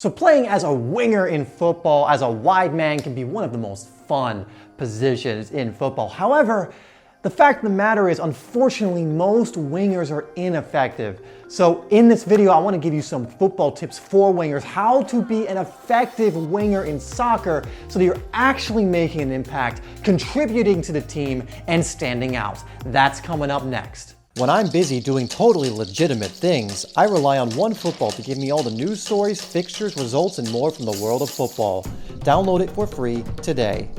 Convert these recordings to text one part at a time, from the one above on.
So playing as a winger in football, as a wide man, can be one of the most fun positions in football. However, the fact of the matter is, unfortunately, most wingers are ineffective. So in this video, I want to give you some football tips for wingers, how to be an effective winger in soccer so that you're actually making an impact, contributing to the team, and standing out. That's coming up next. When I'm busy doing totally legitimate things, I rely on OneFootball to give me all the news stories, fixtures, results, and more from the world of football. Download it for free today.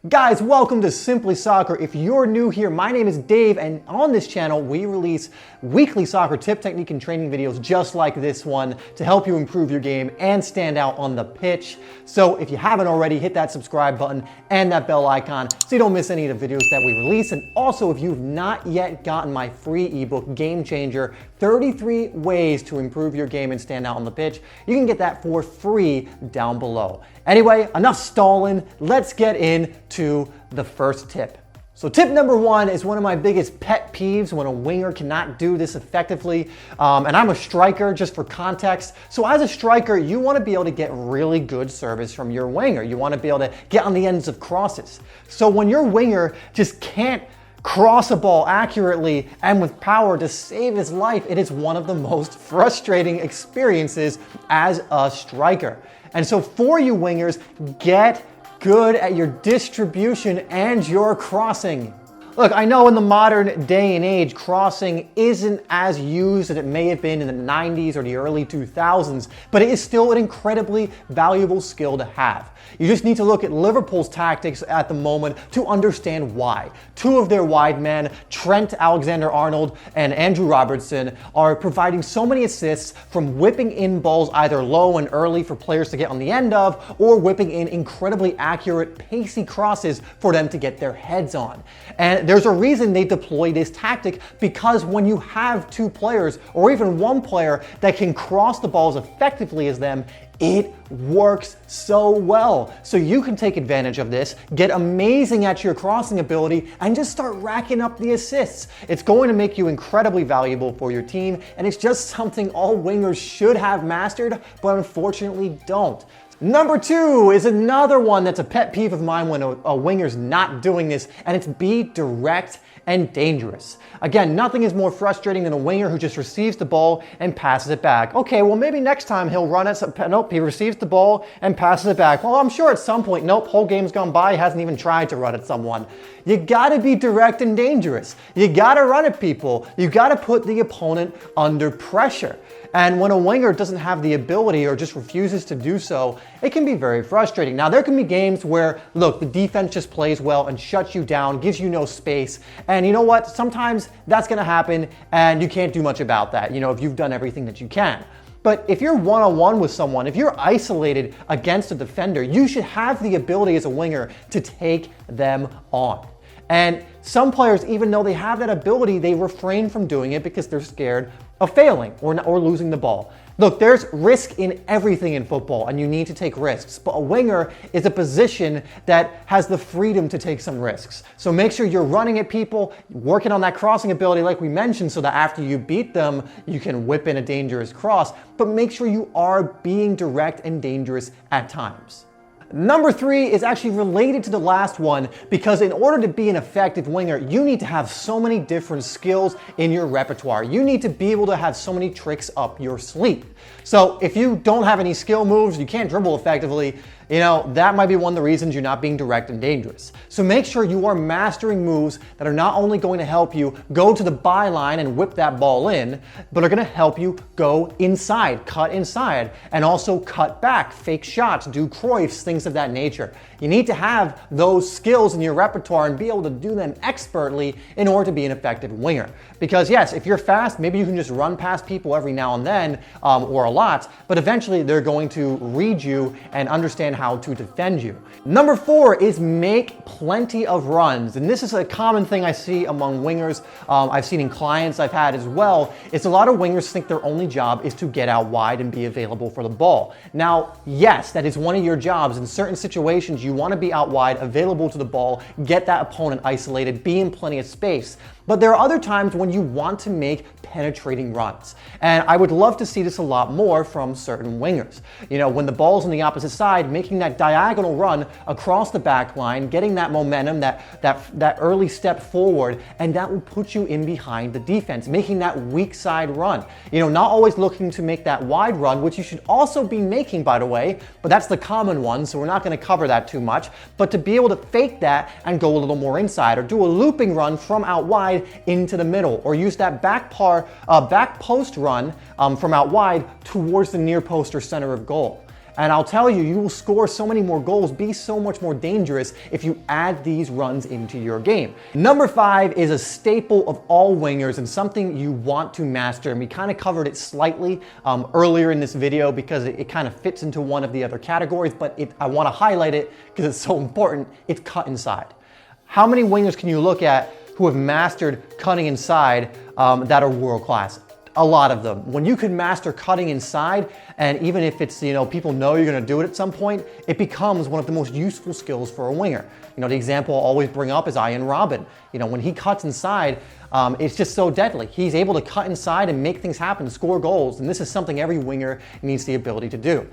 Guys, welcome to Simplysoccer. If you're new here, my name is Dave, and on this channel, we release weekly soccer tip, technique, and training videos just like this one to help you improve your game and stand out on the pitch. So if you haven't already, hit that subscribe button and that bell icon so you don't miss any of the videos that we release. And also, if you've not yet gotten my free ebook, Game Changer, 33 Ways to Improve Your Game and Stand Out on the Pitch, you can get that for free down below. Anyway, enough stalling. Let's get into the first tip. So tip number one is one of my biggest pet peeves when a winger cannot do this effectively. And I'm a striker, just for context. So as a striker, you want to be able to get really good service from your winger. You want to be able to get on the ends of crosses. So when your winger just can't cross a ball accurately and with power to save his life, it is one of the most frustrating experiences as a striker. And so for you wingers, get good at your distribution and your crossing. Look, I know in the modern day and age, crossing isn't as used as it may have been in the 90s or the early 2000s, but it is still an incredibly valuable skill to have. You just need to look at Liverpool's tactics at the moment to understand why. Two of their wide men, Trent Alexander-Arnold and Andrew Robertson, are providing so many assists from whipping in balls either low and early for players to get on the end of, or whipping in incredibly accurate, pacey crosses for them to get their heads on. And there's a reason they deploy this tactic, because when you have two players or even one player that can cross the ball as effectively as them, it works so well. So you can take advantage of this, get amazing at your crossing ability, and just start racking up the assists. It's going to make you incredibly valuable for your team, and it's just something all wingers should have mastered, but unfortunately don't. Number two is another one that's a pet peeve of mine when a winger's not doing this, and it's be direct and dangerous. Again, nothing is more frustrating than a winger who just receives the ball and passes it back. Okay, well maybe next time he'll run it. Nope, he receives the ball and passes it back. Well, I'm sure at some point, nope, whole game's gone by, he hasn't even tried to run at someone. You gotta be direct and dangerous. You gotta run at people. You gotta put the opponent under pressure. And when a winger doesn't have the ability or just refuses to do so, it can be very frustrating. Now, there can be games where, look, the defense just plays well and shuts you down, gives you no space. And you know what? Sometimes that's going to happen and you can't do much about that, if you've done everything that you can. But if you're one-on-one with someone, if you're isolated against a defender, you should have the ability as a winger to take them on. And some players, even though they have that ability, they refrain from doing it because they're scared of failing or losing the ball. Look, there's risk in everything in football, and you need to take risks. But a winger is a position that has the freedom to take some risks. So make sure you're running at people, working on that crossing ability like we mentioned, so that after you beat them, you can whip in a dangerous cross. But make sure you are being direct and dangerous at times. Number three is actually related to the last one, because in order to be an effective winger, you need to have so many different skills in your repertoire. You need to be able to have so many tricks up your sleeve. So if you don't have any skill moves, you can't dribble effectively, that might be one of the reasons you're not being direct and dangerous. So make sure you are mastering moves that are not only going to help you go to the byline and whip that ball in, but are going to help you go inside, cut inside, and also cut back, fake shots, do Cruyffs, things of that nature. You need to have those skills in your repertoire and be able to do them expertly in order to be an effective winger. Because yes, if you're fast, maybe you can just run past people every now and then, or a lot, but eventually they're going to read you and understand how to defend you. Number four is make plenty of runs. And this is a common thing I see among wingers. I've seen in clients I've had as well. It's a lot of wingers think their only job is to get out wide and be available for the ball. Now, yes, that is one of your jobs. In certain situations, you want to be out wide, available to the ball, get that opponent isolated, be in plenty of space. But there are other times when you want to make penetrating runs. And I would love to see this a lot more from certain wingers. When the ball's on the opposite side, making that diagonal run across the back line, getting that momentum, that early step forward, and that will put you in behind the defense, making that weak side run. Not always looking to make that wide run, which you should also be making, by the way, but that's the common one, so we're not going to cover that too much. But to be able to fake that and go a little more inside, or do a looping run from out wide into the middle, or use that back post run from out wide towards the near post or center of goal. And I'll tell you, you will score so many more goals, be so much more dangerous if you add these runs into your game. Number 5 is a staple of all wingers and something you want to master. And we kind of covered it slightly earlier in this video because it kind of fits into one of the other categories, but I want to highlight it because it's so important. It's cut inside. How many wingers can you look at who have mastered cutting inside that are world class? A lot of them. When you can master cutting inside, and even if it's, people know you're going to do it at some point, it becomes one of the most useful skills for a winger. The example I'll always bring up is Ian Robin. When he cuts inside, it's just so deadly. He's able to cut inside and make things happen, score goals, and this is something every winger needs the ability to do.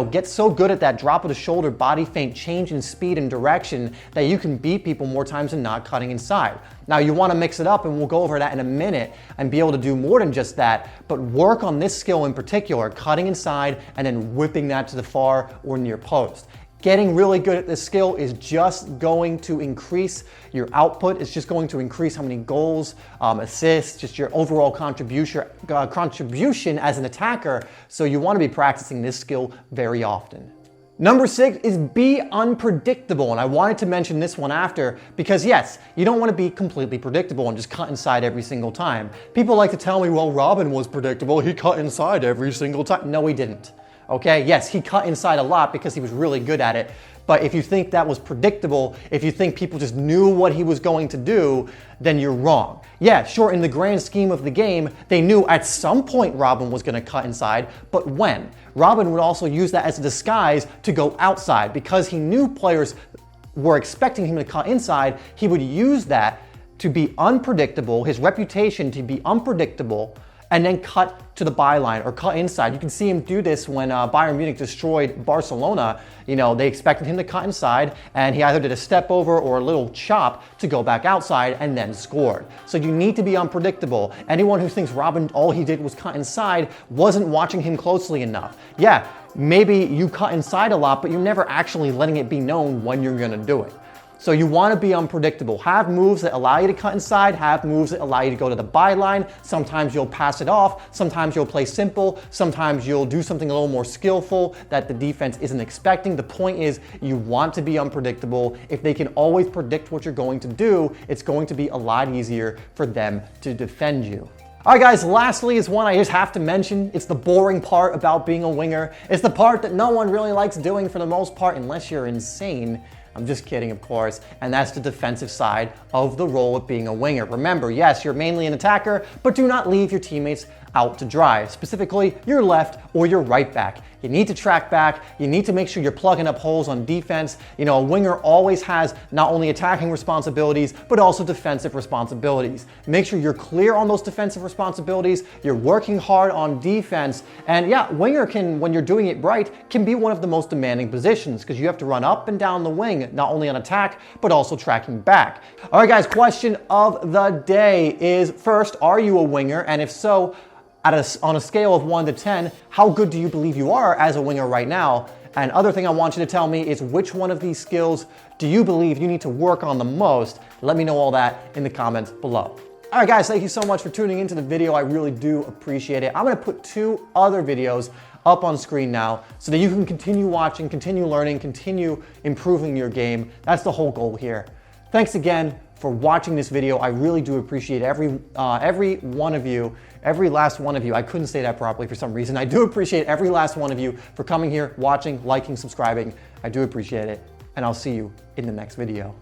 Get so good at that drop of the shoulder, body feint, change in speed and direction that you can beat people more times than not cutting inside. Now you want to mix it up, and we'll go over that in a minute, and be able to do more than just that, but work on this skill in particular, cutting inside and then whipping that to the far or near post. Getting really good at this skill is just going to increase your output. It's just going to increase how many goals, assists, just your overall contribution as an attacker. So you want to be practicing this skill very often. Number 6 is be unpredictable. And I wanted to mention this one after because yes, you don't want to be completely predictable and just cut inside every single time. People like to tell me, well, Robin was predictable. He cut inside every single time. No, he didn't. Okay, yes, he cut inside a lot because he was really good at it. But if you think that was predictable, if you think people just knew what he was going to do, then you're wrong. Yeah, sure, in the grand scheme of the game, they knew at some point Robin was going to cut inside, but when? Robin would also use that as a disguise to go outside because he knew players were expecting him to cut inside. He would use that to be unpredictable, his reputation to be unpredictable, and then cut to the byline or cut inside. You can see him do this when Bayern Munich destroyed Barcelona. They expected him to cut inside, and he either did a step over or a little chop to go back outside and then scored. So you need to be unpredictable. Anyone who thinks Robin, all he did was cut inside, wasn't watching him closely enough. Yeah, maybe you cut inside a lot, but you're never actually letting it be known when you're gonna do it. So you want to be unpredictable. Have moves that allow you to cut inside, have moves that allow you to go to the byline. Sometimes you'll pass it off, sometimes you'll play simple, sometimes you'll do something a little more skillful that the defense isn't expecting. The point is you want to be unpredictable. If they can always predict what you're going to do, it's going to be a lot easier for them to defend you. All right, guys, lastly is one I just have to mention. It's the boring part about being a winger. It's the part that no one really likes doing for the most part, unless you're insane. I'm just kidding, of course, and that's the defensive side of the role of being a winger. Remember, yes, you're mainly an attacker, but do not leave your teammates out to dry, specifically your left or your right back. You need to track back. You need to make sure you're plugging up holes on defense. A winger always has not only attacking responsibilities, but also defensive responsibilities. Make sure you're clear on those defensive responsibilities. You're working hard on defense. And yeah, winger can, when you're doing it right, can be one of the most demanding positions because you have to run up and down the wing, not only on attack, but also tracking back. All right, guys, question of the day is, first, are you a winger? And if so, on a scale of 1 to 10, how good do you believe you are as a winger right now? And other thing I want you to tell me is which one of these skills do you believe you need to work on the most? Let me know all that in the comments below. All right, guys, thank you so much for tuning into the video. I really do appreciate it. I'm gonna put 2 other videos up on screen now so that you can continue watching, continue learning, continue improving your game. That's the whole goal here. Thanks again for watching this video. I really do appreciate every one of you, every last one of you. I couldn't say that properly for some reason. I do appreciate every last one of you for coming here, watching, liking, subscribing. I do appreciate it, and I'll see you in the next video.